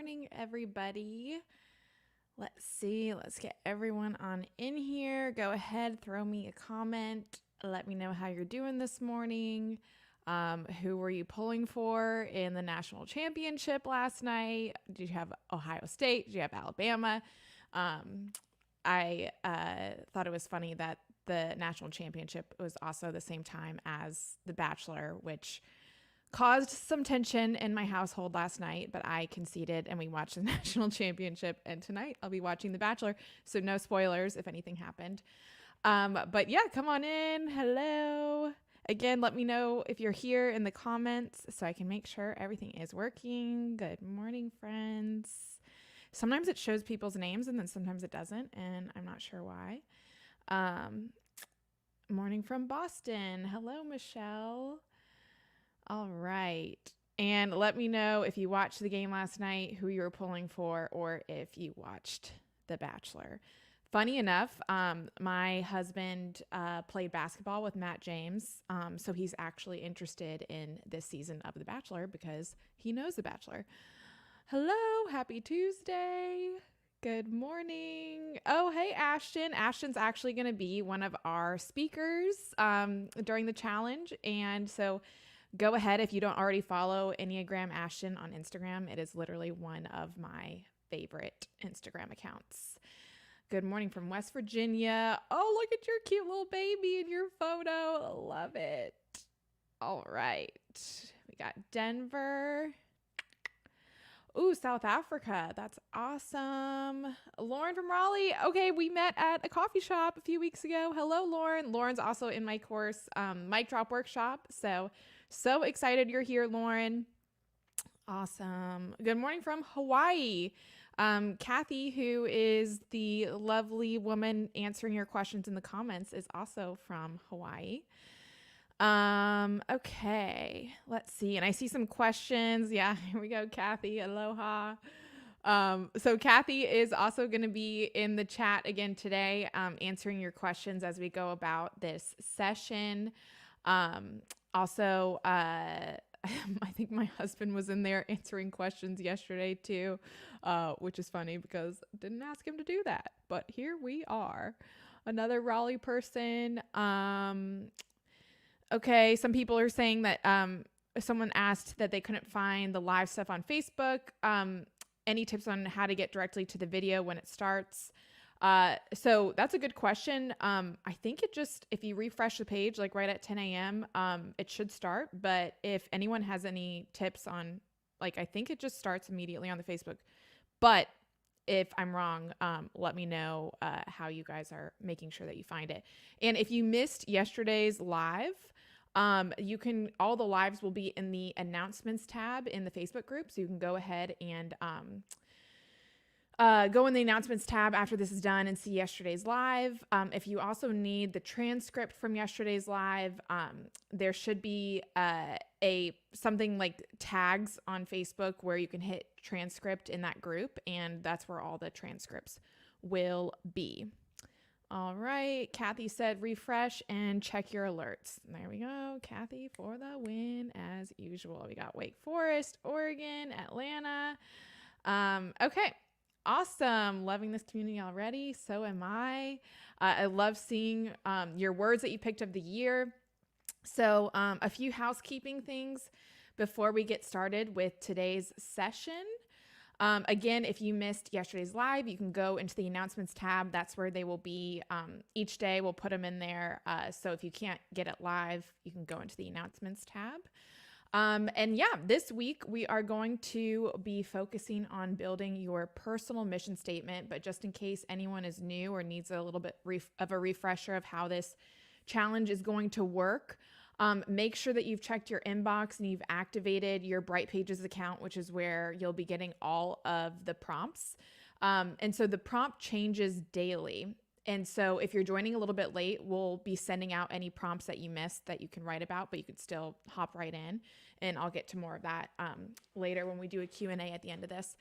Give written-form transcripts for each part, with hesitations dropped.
morning, everybody. Let's see. Let's get everyone on in here. Go ahead, throw me a comment. Let me know how you're doing this morning. Who were you pulling for in the national championship last night? Did you have Ohio State? Did you have Alabama? I thought it was funny that the national championship was also the same time as The Bachelor, which caused some tension in my household last night, but I conceded and we watched the national championship. And tonight I'll be watching The Bachelor. So no spoilers if anything happened. But yeah, come on in. Hello. Again, let me know if you're here in the comments so I can make sure everything is working. Good morning, friends. Sometimes it shows people's names and then sometimes it doesn't, and I'm not sure why. Morning from Boston. Hello, Michelle. All right. And let me know if you watched the game last night, who you were pulling for, or if you watched The Bachelor. Funny enough, my husband played basketball with Matt James, so he's actually interested in this season of The Bachelor because he knows The Bachelor. Hello, happy Tuesday. Good morning. Oh, hey, Ashton. Ashton's actually going to be one of our speakers during the challenge, and so go ahead if you don't already follow Enneagram Ashton on Instagram. It is literally one of my favorite Instagram accounts. Good morning from West Virginia. Oh, look at your cute little baby in your photo. Love it. All right. We got Denver. Ooh, South Africa. That's awesome. Lauren from Raleigh. Okay, we met at a coffee shop a few weeks ago. Hello, Lauren. Lauren's also in my course, Mic Drop Workshop. So excited you're here, Lauren. Awesome. Good morning from Hawaii. Kathy, who is the lovely woman answering your questions in the comments, is also from Hawaii. Okay, let's see. And I see some questions. Yeah, here we go, Kathy. Aloha. So Kathy is also going to be in the chat again today, answering your questions as we go about this session. Also, I think my husband was in there answering questions yesterday too, which is funny because I didn't ask him to do that, but here we are. Another Raleigh person. Okay, some people are saying that someone asked that they couldn't find the live stuff on Facebook. Any tips on how to get directly to the video when it starts? So that's a good question. I think it just, if you refresh the page, like right at 10 a.m., it should start. But if anyone has any tips on, like, I think it just starts immediately on the Facebook. But if I'm wrong, let me know how you guys are making sure that you find it. And if you missed yesterday's live, all the lives will be in the announcements tab in the Facebook group. So you can go ahead and, go in the announcements tab after this is done and see yesterday's live. If you also need the transcript from yesterday's live, there should be something like tags on Facebook where you can hit transcript in that group, and that's where all the transcripts will be. All right, Kathy said refresh and check your alerts. There we go, Kathy for the win as usual. We got Wake Forest, Oregon, Atlanta. Okay. Awesome. Loving this community already. So am I. I love seeing your words that you picked of the year. So a few housekeeping things before we get started with today's session. Again, if you missed yesterday's live, you can go into the announcements tab. That's where they will be. Each day we'll put them in there. So if you can't get it live, you can go into the announcements tab. And yeah, this week we are going to be focusing on building your personal mission statement. But just in case anyone is new or needs a little bit of a refresher of how this challenge is going to work, make sure that you've checked your inbox and you've activated your Bright Pages account, which is where you'll be getting all of the prompts. And so the prompt changes daily. And so if you're joining a little bit late, we'll be sending out any prompts that you missed that you can write about, but you could still hop right in. And I'll get to more of that later when we do a Q&A at the end of this.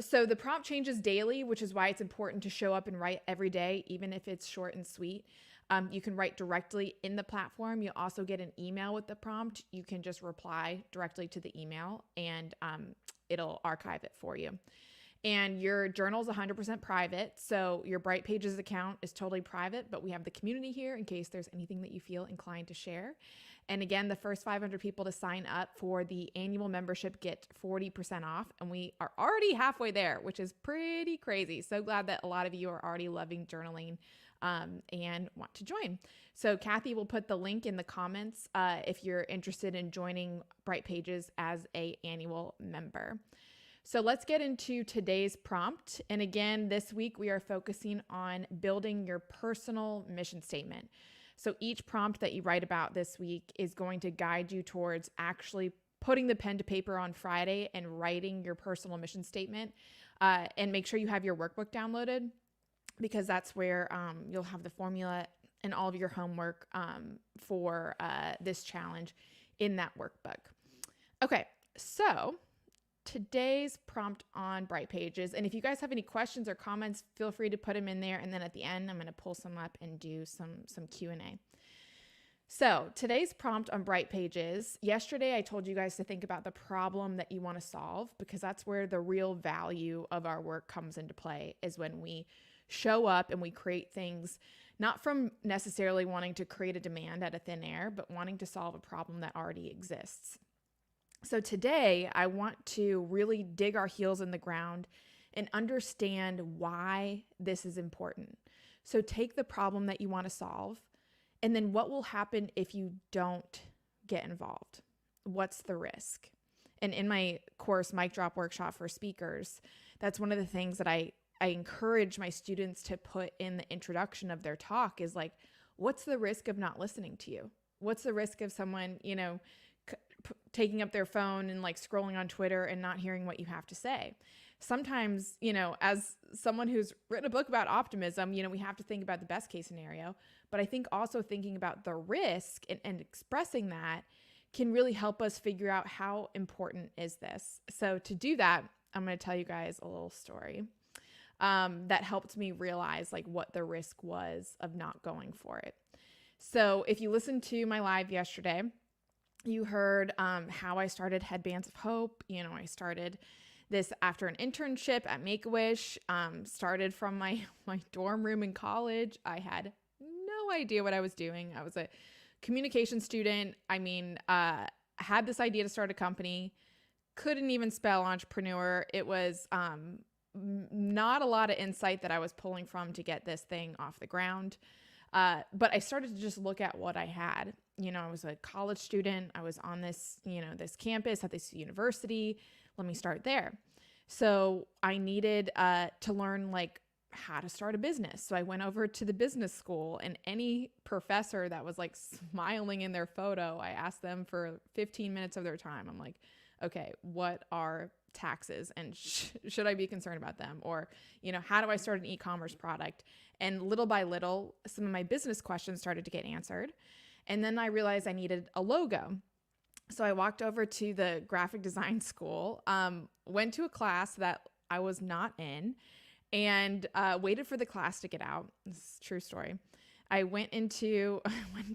So the prompt changes daily, which is why it's important to show up and write every day, even if it's short and sweet. You can write directly in the platform. You'll also get an email with the prompt. You can just reply directly to the email, and it'll archive it for you. And your journal is 100% private. So your BrightPages account is totally private, but we have the community here in case there's anything that you feel inclined to share. And again, the first 500 people to sign up for the annual membership get 40% off. And we are already halfway there, which is pretty crazy. So glad that a lot of you are already loving journaling and want to join. So Kathy will put the link in the comments if you're interested in joining BrightPages as an annual member. So let's get into today's prompt. And again, this week we are focusing on building your personal mission statement. So each prompt that you write about this week is going to guide you towards actually putting the pen to paper on Friday and writing your personal mission statement. And make sure you have your workbook downloaded, because that's where you'll have the formula and all of your homework for this challenge in that workbook. Okay, so today's prompt on BrightPages. And if you guys have any questions or comments, feel free to put them in there. And then at the end, I'm going to pull some up and do some Q&A. So today's prompt on BrightPages, yesterday I told you guys to think about the problem that you want to solve, because that's where the real value of our work comes into play, is when we show up and we create things, not from necessarily wanting to create a demand out of thin air, but wanting to solve a problem that already exists. So today I want to really dig our heels in the ground and understand why this is important. So take the problem that you want to solve, and then what will happen if you don't get involved? What's the risk? And in my course, Mic Drop Workshop for Speakers, that's one of the things that I encourage my students to put in the introduction of their talk is like, what's the risk of not listening to you? What's the risk of someone, taking up their phone and like scrolling on Twitter and not hearing what you have to say? Sometimes, as someone who's written a book about optimism, we have to think about the best case scenario, but I think also thinking about the risk and expressing that can really help us figure out how important is this. So to do that, I'm going to tell you guys a little story that helped me realize like what the risk was of not going for it. So if you listened to my live yesterday, you heard how I started Headbands of Hope. I started this after an internship at Make-A-Wish, started from my dorm room in college. I had no idea what I was doing. I was a communication student. Had this idea to start a company, couldn't even spell entrepreneur. It was not a lot of insight that I was pulling from to get this thing off the ground. But I started to just look at what I had. I was a college student. I was on this, this campus at this university. Let me start there. So I needed to learn like how to start a business. So I went over to the business school, and any professor that was like smiling in their photo, I asked them for 15 minutes of their time. I'm like, okay, what are taxes, and should I be concerned about them? Or, how do I start an e-commerce product? And little by little, some of my business questions started to get answered. And then I realized I needed a logo. So I walked over to the graphic design school, went to a class that I was not in, and waited for the class to get out. This is a true story. I went into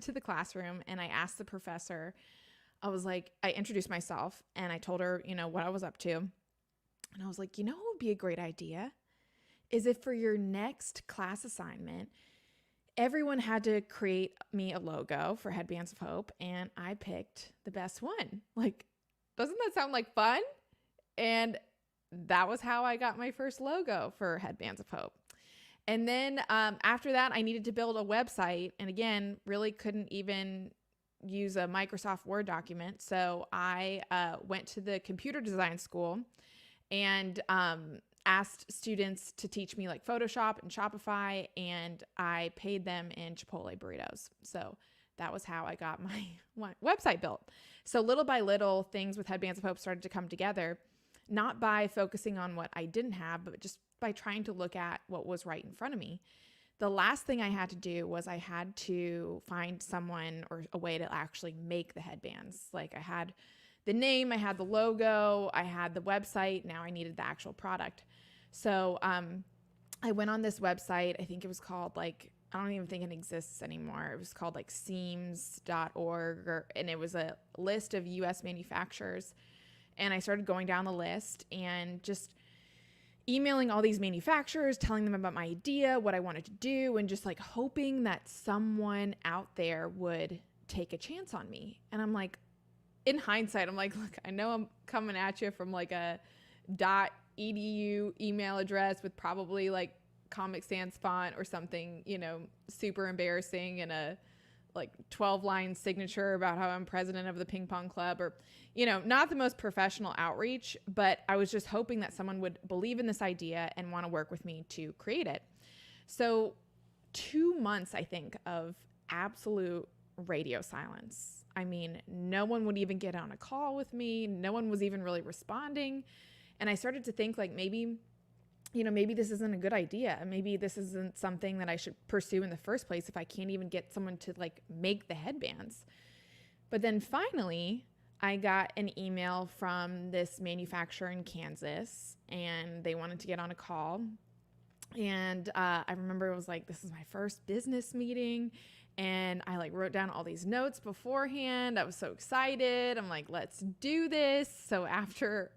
the classroom and I asked the professor, I introduced myself and I told her, what I was up to. And I was like, what would be a great idea is if for your next class assignment, everyone had to create me a logo for Headbands of Hope, and I picked the best one. Like, doesn't that sound like fun? And that was how I got my first logo for Headbands of Hope. And then after that, I needed to build a website. And again, really couldn't even use a Microsoft Word document. So I went to the computer design school and asked students to teach me like Photoshop and Shopify, and I paid them in Chipotle burritos. So that was how I got my website built. So little by little, things with Headbands of Hope started to come together, not by focusing on what I didn't have, but just by trying to look at what was right in front of me. The last thing I had to do was I had to find someone or a way to actually make the headbands. Like, I had the name, I had the logo, I had the website. Now I needed the actual product. So I went on this website. I think it was called like I don't even think it exists anymore. It was called like seams.org, and it was a list of US manufacturers. And I started going down the list and just emailing all these manufacturers, telling them about my idea, what I wanted to do, and just like hoping that someone out there would take a chance on me. And I'm like, in hindsight, I'm like, look, I know I'm coming at you from like a .edu email address with probably like Comic Sans font or something, you know, super embarrassing, and a like 12-line signature about how I'm president of the ping pong club, or, you know, not the most professional outreach, but I was just hoping that someone would believe in this idea and want to work with me to create it. So 2 months, I think, of absolute radio silence. I mean, no one would even get on a call with me. No one was even really responding. And I started to think like, maybe this isn't a good idea. Maybe this isn't something that I should pursue in the first place if I can't even get someone to like make the headbands. But then finally, I got an email from this manufacturer in Kansas, and they wanted to get on a call. And I remember it was like, this is my first business meeting. And I like wrote down all these notes beforehand. I was so excited. I'm like, let's do this. So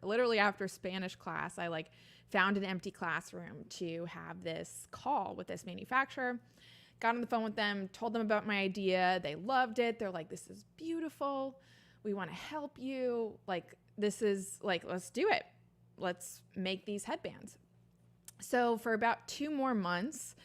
literally after Spanish class, I like found an empty classroom to have this call with this manufacturer, got on the phone with them, told them about my idea. They loved it. They're like, this is beautiful. We want to help you. Like, this is like, let's do it. Let's make these headbands. So for about 2 more months,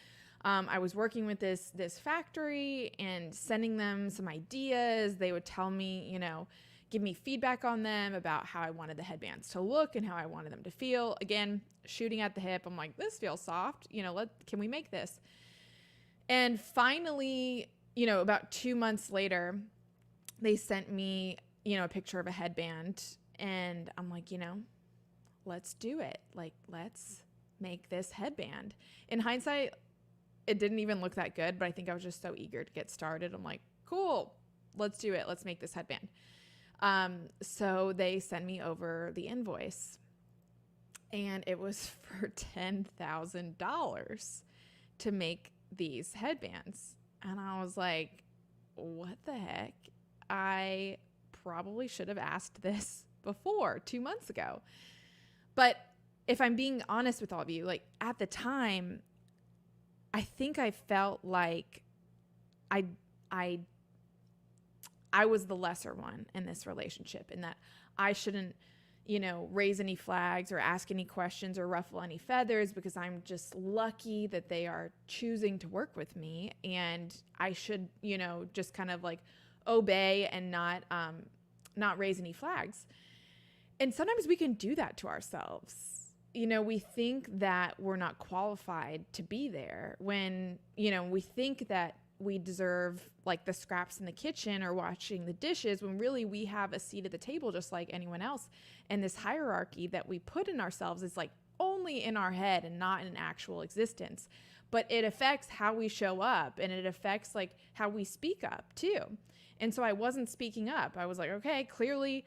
I was working with this factory and sending them some ideas. They would tell me, you know, give me feedback on them about how I wanted the headbands to look and how I wanted them to feel. Again, shooting at the hip. I'm like, this feels soft. You know, can we make this? And finally, you know, about 2 months later, they sent me, you know, a picture of a headband, and I'm like, you know, let's do it. Like, let's make this headband. In hindsight, it didn't even look that good, but I think I was just so eager to get started. I'm like, cool, let's do it. Let's make this headband. So they sent me over the invoice, and it was for $10,000 to make these headbands. And I was like, what the heck? I probably should have asked this before 2 months ago. But if I'm being honest with all of you, like at the time, I think I felt like I was the lesser one in this relationship, and that I shouldn't, you know, raise any flags or ask any questions or ruffle any feathers, because I'm just lucky that they are choosing to work with me, and I should, you know, just kind of like obey and not raise any flags. And sometimes we can do that to ourselves. You know, we think that we're not qualified to be there when, you know, we think that we deserve like the scraps in the kitchen or washing the dishes, when really we have a seat at the table just like anyone else. And this hierarchy that we put in ourselves is like only in our head and not in actual existence. But it affects how we show up, and it affects like how we speak up too. And so I wasn't speaking up. I was like, okay, clearly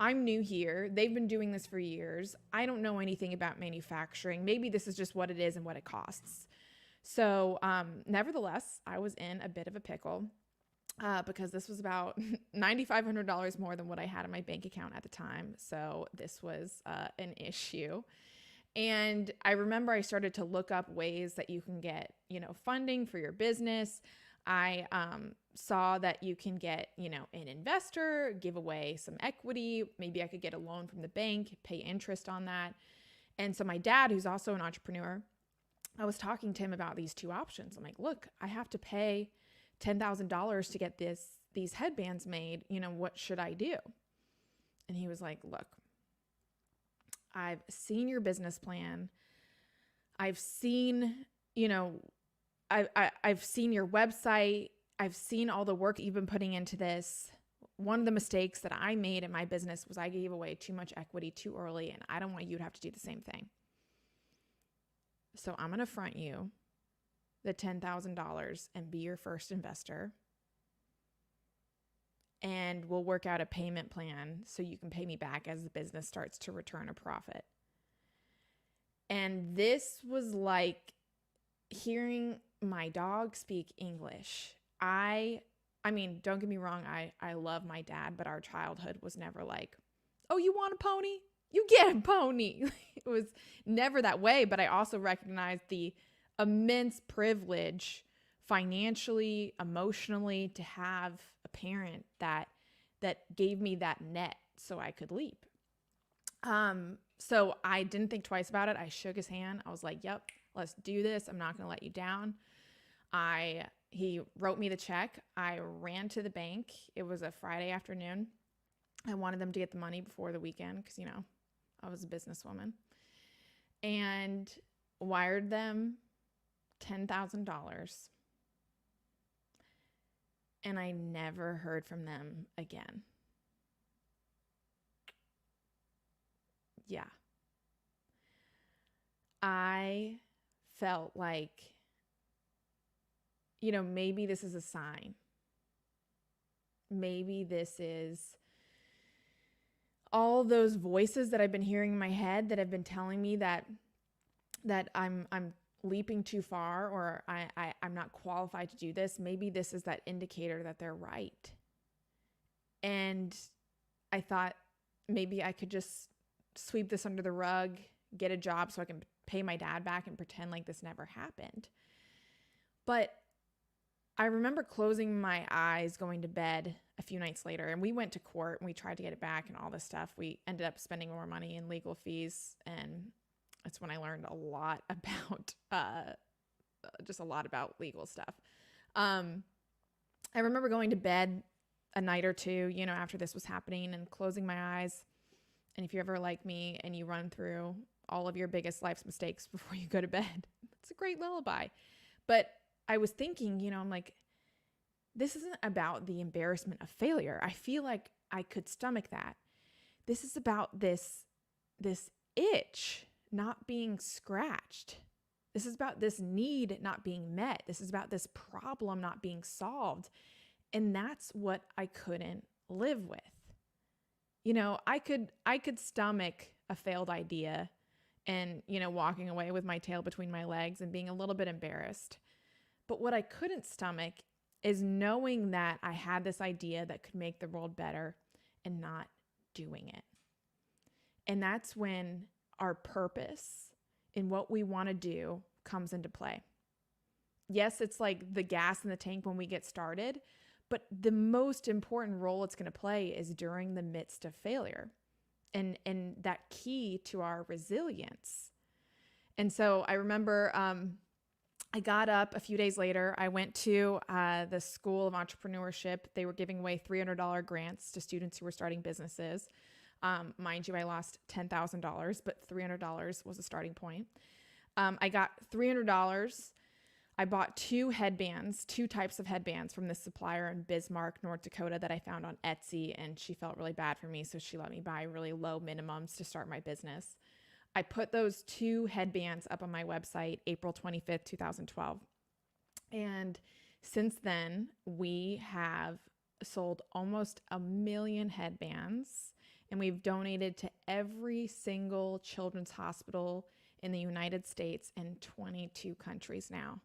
I'm new here. They've been doing this for years. I don't know anything about manufacturing. Maybe this is just what it is and what it costs. So nevertheless, I was in a bit of a pickle because this was about $9,500 more than what I had in my bank account at the time. So this was an issue. And I remember I started to look up ways that you can get, you know, funding for your business. I saw that you can get, you know, an investor, give away some equity. Maybe I could get a loan from the bank, pay interest on that. And so my dad, who's also an entrepreneur, I was talking to him about these two options. I'm like, look, I have to pay $10,000 to get these headbands made. You know, what should I do? And he was like, look, I've seen your business plan. I've seen, you know, I've seen your website. I've seen all the work you've been putting into this. One of the mistakes that I made in my business was I gave away too much equity too early, and I don't want you to have to do the same thing. So I'm going to front you the $10,000 and be your first investor. And we'll work out a payment plan so you can pay me back as the business starts to return a profit. And this was like hearing my dogs speak English. I mean, don't get me wrong, I love my dad, but our childhood was never like, "Oh, you want a pony? You get a pony." It was never that way, but I also recognized the immense privilege financially, emotionally to have a parent that gave me that net so I could leap. So I didn't think twice about it. I shook his hand. I was like, "Yep, let's do this. I'm not going to let you down." He wrote me the check. I ran to the bank. It was a Friday afternoon. I wanted them to get the money before the weekend because, I was a businesswoman, and wired them $10,000. And I never heard from them again. Yeah. I felt like, maybe this is a sign. Maybe this is all those voices that I've been hearing in my head that have been telling me that I'm leaping too far, or I'm not qualified to do this. Maybe this is that indicator that they're right. And I thought maybe I could just sweep this under the rug, get a job so I can pay my dad back and pretend like this never happened. But I remember closing my eyes, going to bed a few nights later, and we went to court and we tried to get it back and all this stuff. We ended up spending more money in legal fees, and that's when I learned a lot about just a lot about legal stuff. I remember going to bed a night or two, after this was happening, and closing my eyes. And if you're ever like me and you run through all of your biggest life's mistakes before you go to bed, it's a great lullaby. But I was thinking, I'm like, this isn't about the embarrassment of failure. I feel like I could stomach that. This is about this itch not being scratched. This is about this need not being met. This is about this problem not being solved. And that's what I couldn't live with. I could stomach a failed idea and, walking away with my tail between my legs and being a little bit embarrassed. But what I couldn't stomach is knowing that I had this idea that could make the world better and not doing it. And that's when our purpose in what we want to do comes into play. Yes, it's like the gas in the tank when we get started, but the most important role it's going to play is during the midst of failure and that key to our resilience. And so I remember I got up a few days later. I went to the School of Entrepreneurship. They were giving away $300 grants to students who were starting businesses. Mind you, I lost $10,000, but $300 was a starting point. I got $300. I bought two types of headbands from this supplier in Bismarck, North Dakota that I found on Etsy, and she felt really bad for me, so she let me buy really low minimums to start my business. I put those two headbands up on my website April 25th, 2012. And since then, we have sold almost 1 million headbands, and we've donated to every single children's hospital in the United States and 22 countries now.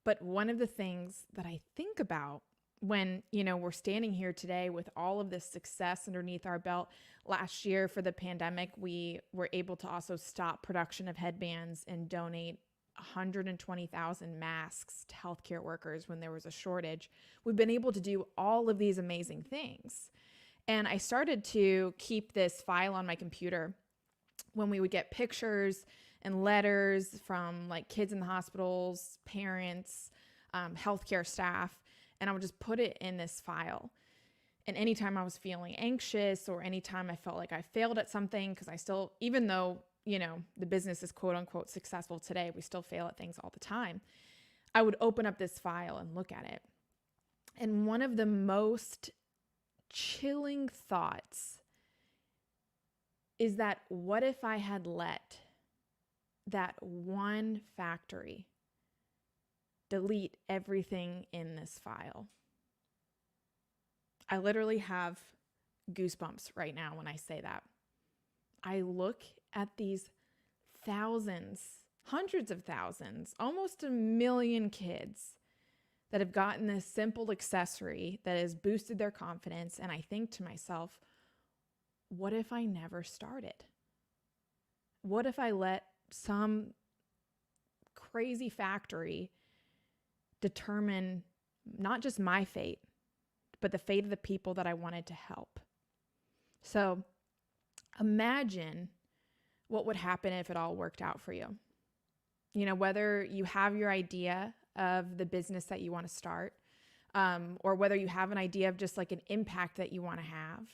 But one of the things that I think about when, we're standing here today with all of this success underneath our belt, last year for the pandemic, we were able to also stop production of headbands and donate 120,000 masks to healthcare workers when there was a shortage. We've been able to do all of these amazing things. And I started to keep this file on my computer when we would get pictures and letters from like kids in the hospitals, parents, healthcare staff, and I would just put it in this file. And anytime I was feeling anxious or anytime I felt like I failed at something, because I still, even though, the business is quote unquote successful today, we still fail at things all the time. I would open up this file and look at it. And one of the most chilling thoughts is that what if I had let that one factory delete everything in this file? I literally have goosebumps right now when I say that. I look at these thousands, hundreds of thousands, almost 1 million kids that have gotten this simple accessory that has boosted their confidence. And I think to myself, what if I never started? What if I let some crazy factory determine not just my fate, but the fate of the people that I wanted to help? So imagine what would happen if it all worked out for you. You know, whether you have your idea of the business that you want to start, or whether you have an idea of just like an impact that you want to have,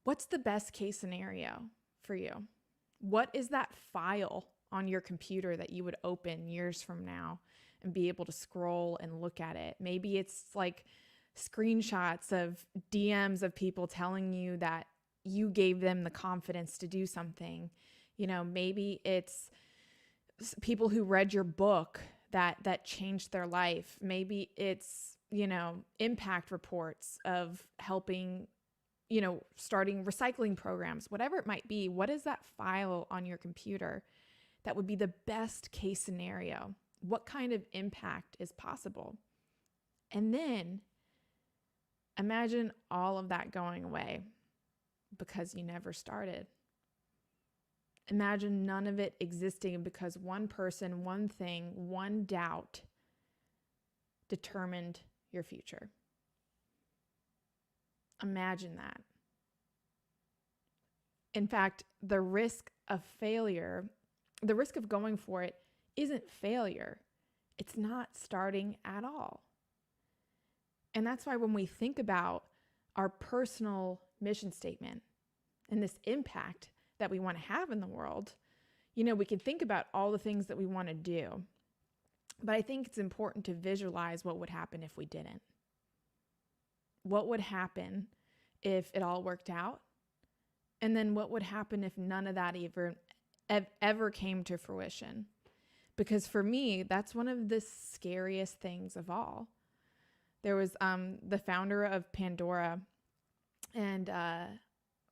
what's the best case scenario for you? What is that file on your computer that you would open years from now and be able to scroll and look at it? Maybe it's like screenshots of DMs of people telling you that you gave them the confidence to do something. You know, maybe it's people who read your book that changed their life. Maybe it's, you know, impact reports of helping, you know, starting recycling programs, whatever it might be. What is that file on your computer that would be the best case scenario? What kind of impact is possible? And then imagine all of that going away because you never started. Imagine none of it existing because one person, one thing, one doubt determined your future. Imagine that. In fact, the risk of failure, the risk of going for it isn't failure. It's not starting at all. And that's why when we think about our personal mission statement and this impact that we want to have in the world, you know, we can think about all the things that we want to do. But I think it's important to visualize what would happen if we didn't. What would happen if it all worked out? And then what would happen if none of that ever came to fruition? Because for me, that's one of the scariest things of all. There was the founder of Pandora, and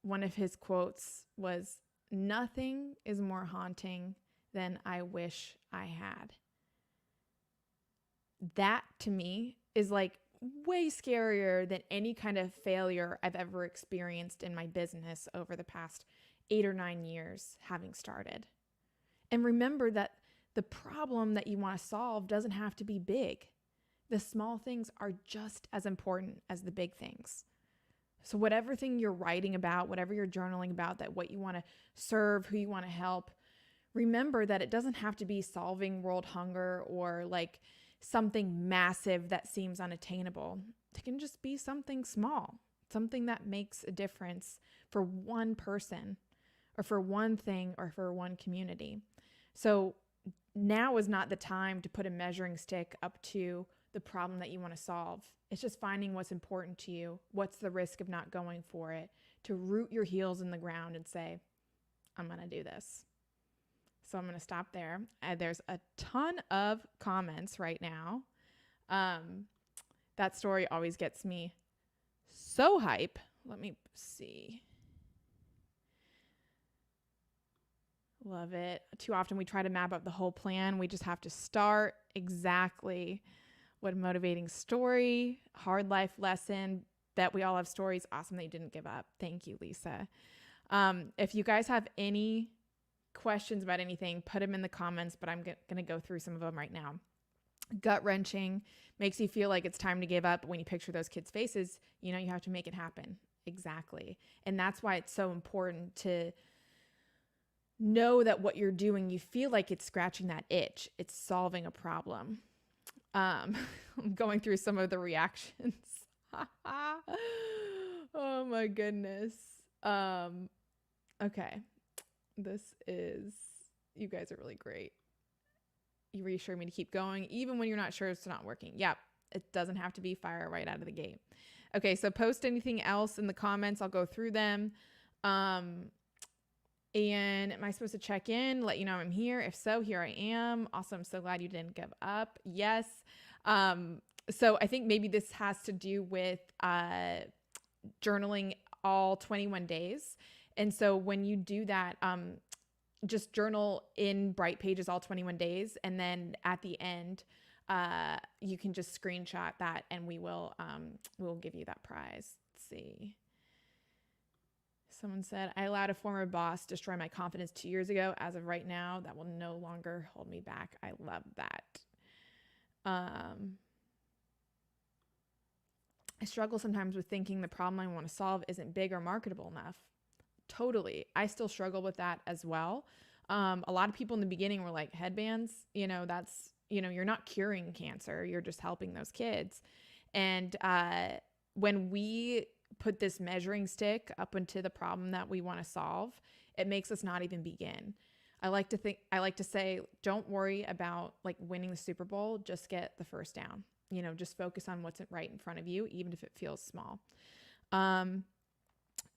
one of his quotes was, "Nothing is more haunting than I wish I had." That to me is like way scarier than any kind of failure I've ever experienced in my business over the past 8 or 9 years having started. And remember that the problem that you want to solve doesn't have to be big. The small things are just as important as the big things. So whatever thing you're writing about, whatever you're journaling about, that what you want to serve, who you want to help, remember that it doesn't have to be solving world hunger or like something massive that seems unattainable. It can just be something small, something that makes a difference for one person or for one thing or for one community. So now is not the time to put a measuring stick up to the problem that you want to solve. It's just finding what's important to you. What's the risk of not going for it? To root your heels in the ground and say, I'm going to do this. So I'm going to stop there. There's a ton of comments right now. That story always gets me so hype. Let me see. Love it. Too often we try to map out the whole plan. We just have to start. Exactly. What a motivating story. Hard life lesson. Bet we all have stories. Awesome that you didn't give up. Thank you, Lisa. If you guys have any questions about anything, put them in the comments, but I'm going to go through some of them right now. Gut-wrenching, makes you feel like it's time to give up. But when you picture those kids' faces, you know you have to make it happen. Exactly. And that's why it's so important to know that what you're doing, you feel like it's scratching that itch. It's solving a problem. I'm going through some of the reactions. Oh my goodness. Okay. You guys are really great. You reassure me to keep going, even when you're not sure it's not working. Yep. It doesn't have to be fire right out of the gate. Okay. So post anything else in the comments. I'll go through them. And am I supposed to check in, let you know I'm here? If so, here I am. Also, I'm so glad you didn't give up. Yes. So I think maybe this has to do with journaling all 21 days. And so when you do that, just journal in Bright Pages all 21 days. And then at the end, you can just screenshot that and we'll give you that prize. Let's see. Someone said, I allowed a former boss destroy my confidence 2 years ago. As of right now, that will no longer hold me back. I love that. I struggle sometimes with thinking the problem I want to solve isn't big or marketable enough. Totally. I still struggle with that as well. A lot of people in the beginning were like, headbands, that's, you're not curing cancer. You're just helping those kids. And when we put this measuring stick up into the problem that we want to solve, it makes us not even begin. I like to say, don't worry about like winning the Super Bowl. Just get the first down. Just focus on what's right in front of you, even if it feels small.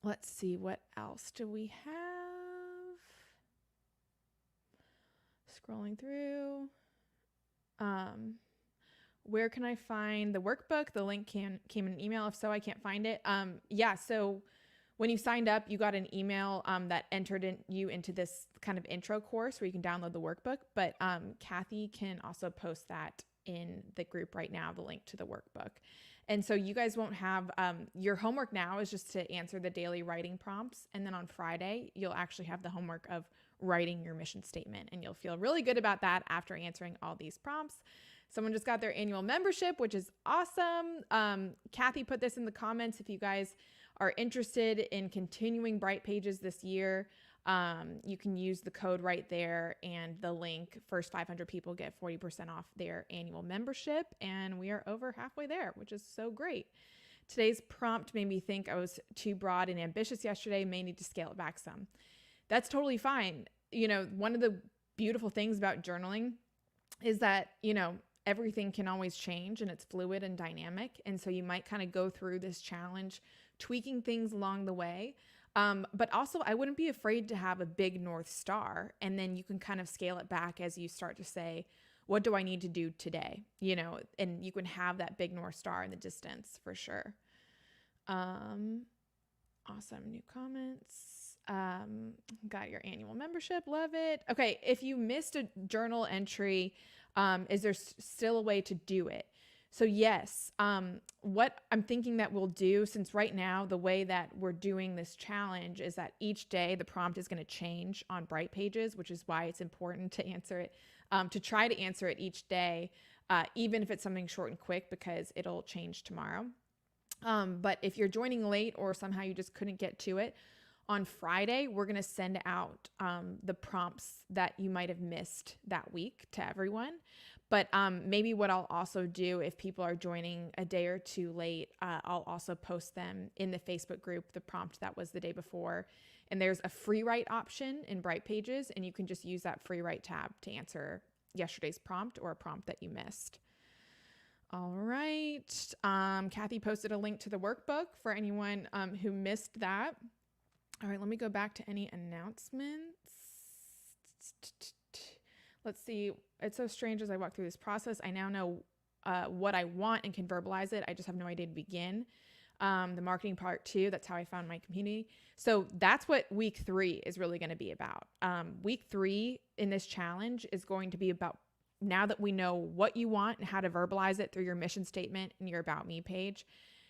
Let's see, what else do we have? Scrolling through. Where can I find the workbook? The link came in an email. If so, I can't find it. So when you signed up, you got an email that entered you into this kind of intro course where you can download the workbook. But Kathy can also post that in the group right now, the link to the workbook. And so you guys won't have, your homework now is just to answer the daily writing prompts. And then on Friday, you'll actually have the homework of writing your mission statement. And you'll feel really good about that after answering all these prompts. Someone just got their annual membership, which is awesome. Kathy put this in the comments. If you guys are interested in continuing Bright Pages this year, you can use the code right there and the link. First 500 people get 40% off their annual membership. And we are over halfway there, which is so great. Today's prompt made me think I was too broad and ambitious yesterday, may need to scale it back some. That's totally fine. One of the beautiful things about journaling is that, everything can always change and it's fluid and dynamic. And so you might kind of go through this challenge, tweaking things along the way. But also I wouldn't be afraid to have a big North Star, and then you can kind of scale it back as you start to say, what do I need to do today? And you can have that big North Star in the distance for sure. Awesome. New comments. Got your annual membership. Love it. Okay. If you missed a journal entry, is there still a way to do it? So yes, what I'm thinking that we'll do, since right now the way that we're doing this challenge is that each day the prompt is going to change on Bright Pages, which is why it's important to answer it, to try to answer it each day, even if it's something short and quick, because it'll change tomorrow. But if you're joining late or somehow you just couldn't get to it, on Friday, we're going to send out the prompts that you might have missed that week to everyone. But maybe what I'll also do, if people are joining a day or two late, I'll also post them in the Facebook group, the prompt that was the day before. And there's a free write option in Bright Pages, and you can just use that free write tab to answer yesterday's prompt or a prompt that you missed. All right. Kathy posted a link to the workbook for anyone who missed that. All right, let me go back to any announcements. Let's see. It's so strange as I walk through this process. I now know what I want and can verbalize it. I just have no idea to begin. The marketing part too. That's how I found my community. So that's what week 3 is really going to be about. Week 3 in this challenge is going to be about, now that we know what you want and how to verbalize it through your mission statement and your About Me page.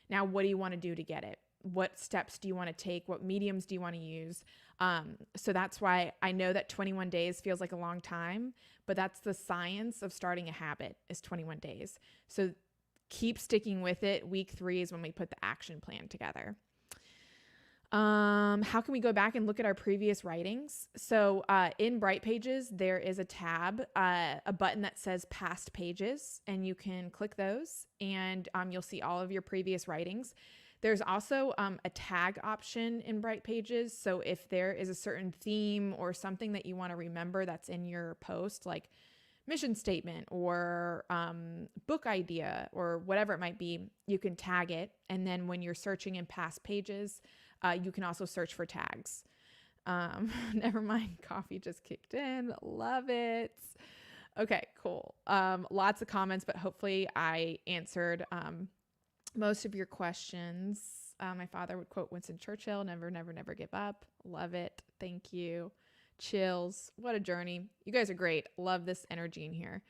Now, what do you want to do to get it? What steps do you want to take? What mediums do you want to use? So that's why I know that 21 days feels like a long time, but that's the science of starting a habit, is 21 days. So keep sticking with it. Week 3 is when we put the action plan together. How can we go back and look at our previous writings? So in Bright Pages, there is a tab, a button that says past pages, and you can click those and you'll see all of your previous writings. There's also a tag option in Bright Pages. So if there is a certain theme or something that you want to remember that's in your post, like mission statement or book idea or whatever it might be, you can tag it. And then when you're searching in past pages, you can also search for tags. Never mind, coffee just kicked in. Love it. Okay, cool. Lots of comments, but hopefully I answered most of your questions. My father would quote Winston Churchill, never, never, never give up. Love it. Thank you. Chills. What a journey. You guys are great. Love this energy in here.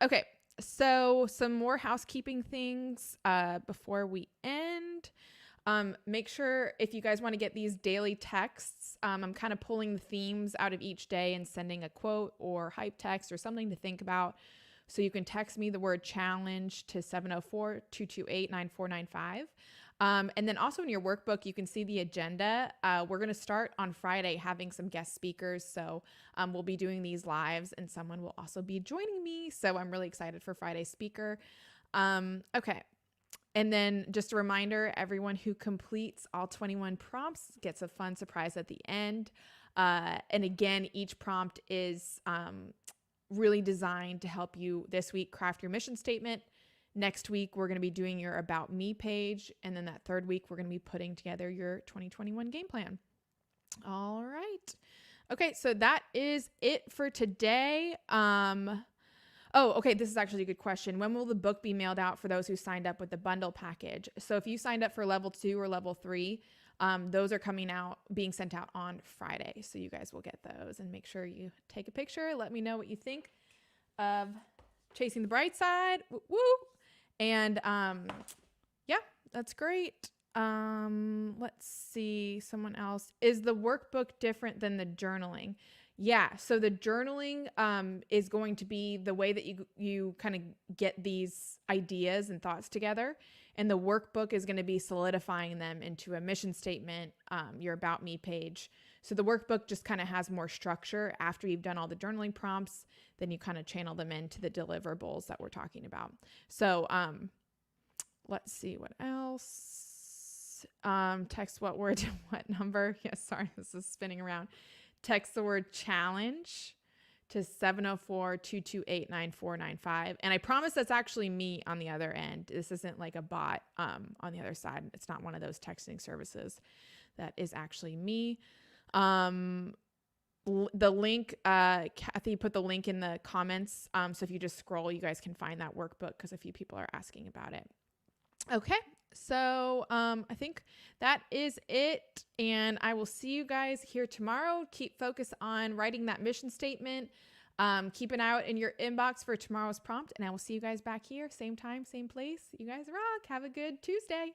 Okay. So some more housekeeping things before we end. Make sure if you guys want to get these daily texts, I'm kind of pulling the themes out of each day and sending a quote or hype text or something to think about. So you can text me the word challenge to 704-228-9495. And then also in your workbook, you can see the agenda. We're going to start on Friday having some guest speakers. So we'll be doing these lives and someone will also be joining me. So I'm really excited for Friday's speaker. Okay. And then just a reminder, everyone who completes all 21 prompts gets a fun surprise at the end. And again, each prompt is really designed to help you this week craft your mission statement. Next week, we're going to be doing your About Me page. And then that third week, we're going to be putting together your 2021 game plan. All right. Okay, so that is it for today. Oh, okay. This is actually a good question. When will the book be mailed out for those who signed up with the bundle package? So if you signed up for level 2 or level 3, those are being sent out on Friday. So you guys will get those, and make sure you take a picture. Let me know what you think of Chasing the Bright Side. Woo, woo. And yeah, that's great. Let's see. Someone else. Is the workbook different than the journaling? Yeah. So the journaling is going to be the way that you kind of get these ideas and thoughts together. And the workbook is going to be solidifying them into a mission statement, your About Me page. So the workbook just kind of has more structure. After you've done all the journaling prompts, then you kind of channel them into the deliverables that we're talking about. So let's see what else. Text what word to what number? Yes, sorry, this is spinning around. Text the word challenge to 704-228-9495. And I promise that's actually me on the other end. This isn't like a bot on the other side. It's not one of those texting services. That is actually me. The link, Kathy put the link in the comments. So if you just scroll, you guys can find that workbook because a few people are asking about it. Okay. So I think that is it. And I will see you guys here tomorrow. Keep focused on writing that mission statement. Keep an eye out in your inbox for tomorrow's prompt. And I will see you guys back here. Same time, same place. You guys rock. Have a good Tuesday.